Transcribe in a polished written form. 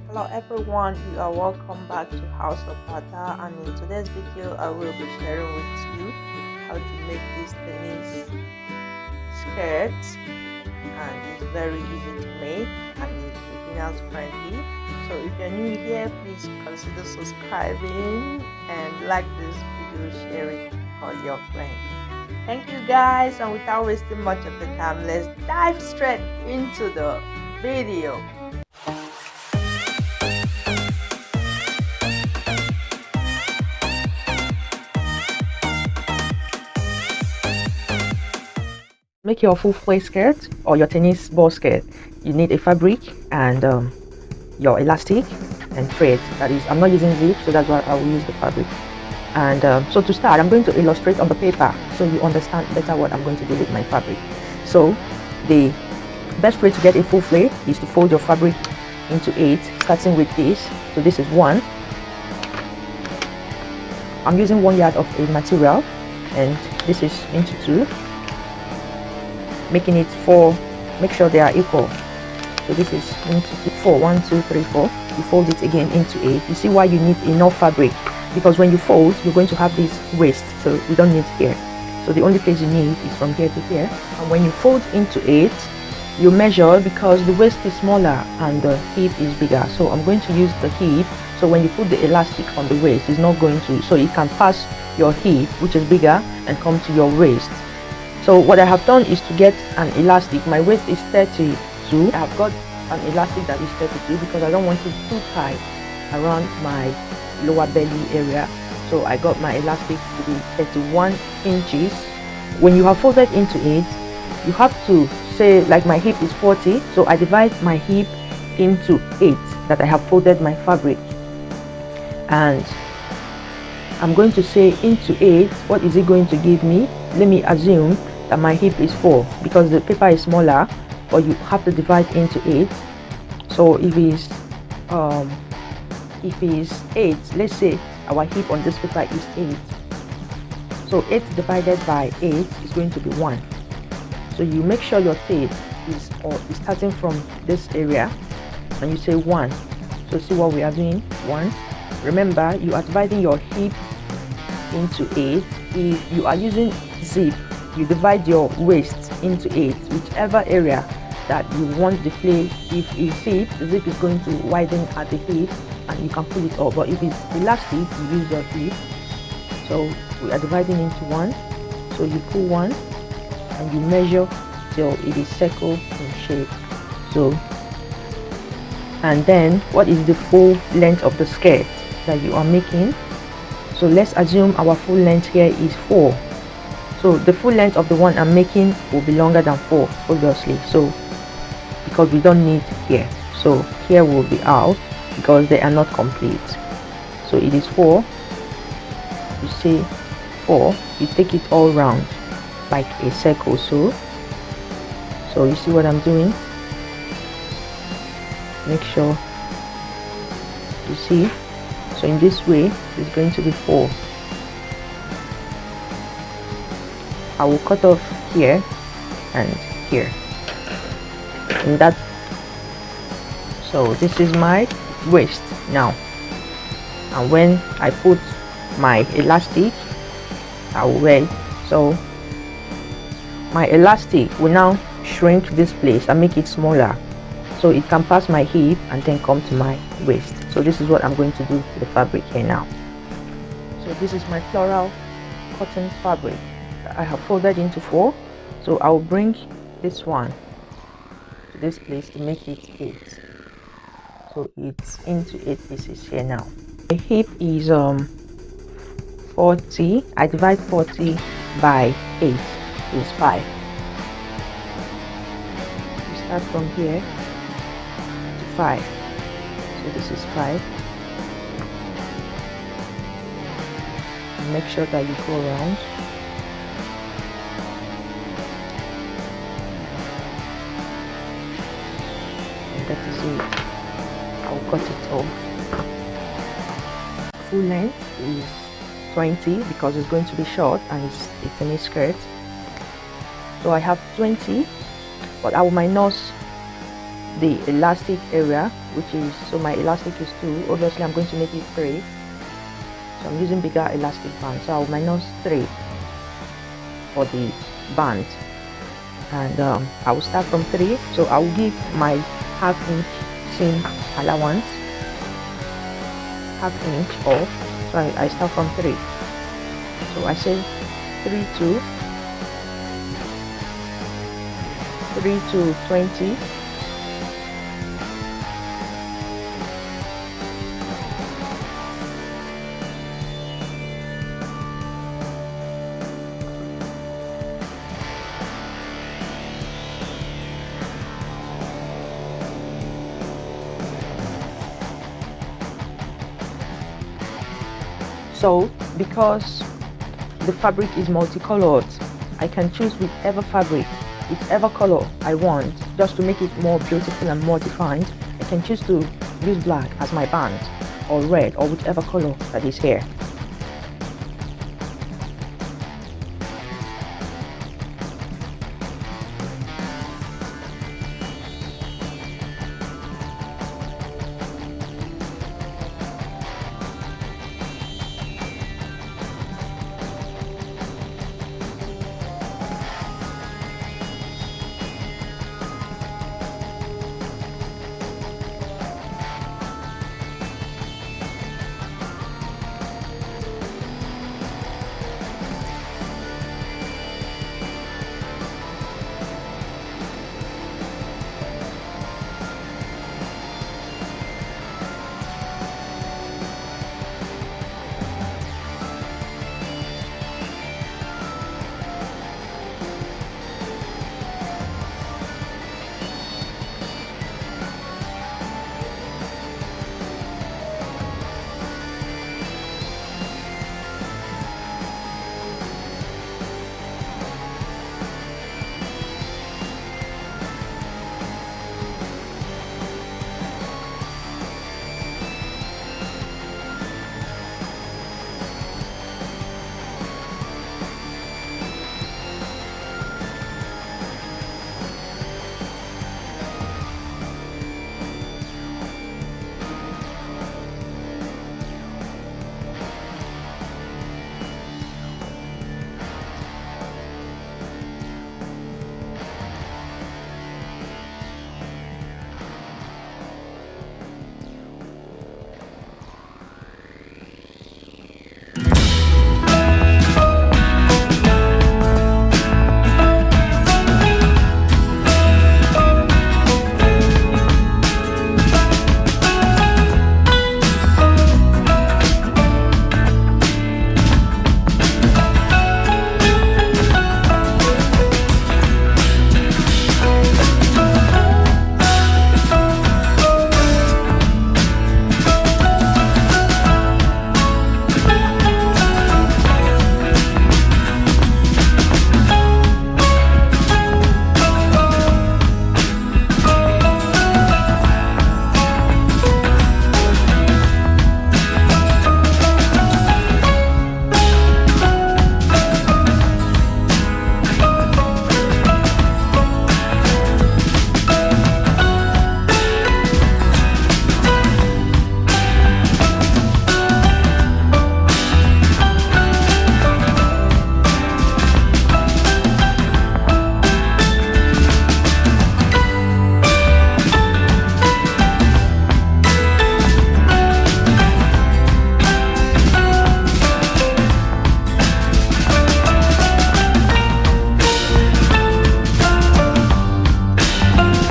Hello everyone, you are welcome back to House of Butter, and in today's video I will be sharing with you how to make this tennis skirt, and it's very easy to make and it's beginners friendly. So if you're new here, please consider subscribing and like this video, share it for your friends. Thank you guys, and without wasting much of the time, let's dive straight into the video. Make your full play skirt or your tennis ball skirt. You need a fabric and your elastic and thread. That is, I'm not using zip, so that's why I will use the fabric. And so to start, I'm going to illustrate on the paper so you understand better what I'm going to do with my fabric. So the best way to get a full flay is to fold your fabric into 8, starting with this. So this is 1. I'm using 1 yard of a material, and this is into 2, making it 4. Make sure they are equal. So this is into 4. 1 2 3 4. You fold it again into 8. You see why you need enough fabric, because when you fold you're going to have this waist, so we don't need here. So the only place you need is from here to here. And when you fold into 8, you measure, because the waist is smaller and the hip is bigger. So I'm going to use the hip, so when you put the elastic on the waist, it's not going to, so it can pass your hip, which is bigger, and come to your waist. So what I have done is to get an elastic. My waist is 32. I have got an elastic that is 32 because I don't want it too tight around my lower belly area. So I got my elastic to be 31 inches. When you have folded into 8, you have to say, like my hip is 40, so I divide my hip into 8 that I have folded my fabric, and I'm going to say into 8, what is it going to give me? Let me assume that my hip is 4, because the paper is smaller, but you have to divide into 8. So if it's 8, let's say our hip on this paper is 8, so 8 divided by 8 is going to be 1. So you make sure your tape is starting from this area, and you say 1. So see what we are doing, 1. Remember, you are dividing your hip into 8. If you are using zip, you divide your waist into 8, whichever area that you want the flay. If it's hip, the zip is going to widen at the hip and you can pull it up, but if it's elastic, you use your hip. So we are dividing into 1, so you pull 1 and you measure till it is circle in shape. So, and then what is the full length of the skirt that you are making? So let's assume our full length here is 4. So the full length of the one I'm making will be longer than 4, obviously. So because we don't need here, so here will be out because they are not complete. So it is 4. You say 4. You take it all round like a circle. So you see what I'm doing? Make sure you see. So in this way, it's going to be 4. I will cut off here and here. And that. So this is my waist now. And when I put my elastic, I will wear it. So my elastic will now shrink this place and make it smaller, so it can pass my hip and then come to my waist. So this is what I'm going to do to the fabric here now. So this is my floral cotton fabric that I have folded into 4. So I will bring this one to this place to make it 8. So it's into 8 pieces here now. The hip is 40. I divide 40 by 8 is 5. You start from here to 5. So this is 5. And make sure that you go around. And that is it. I'll cut it off. Full length is 20 because it's going to be short and it's a tennis skirt. So I have 20, but I will minus the elastic area, which is, so my elastic is 2, obviously I'm going to make it 3, so I'm using bigger elastic band, so I'll minus 3 for the band, and I will start from 3. So I will give my ½ inch seam allowance, ½ inch off, so I start from 3. So I say 3 to 20, so because the fabric is multicolored, I can choose whichever fabric, whichever color I want, just to make it more beautiful and more defined. I can choose to use black as my band, or red, or whichever color that is here.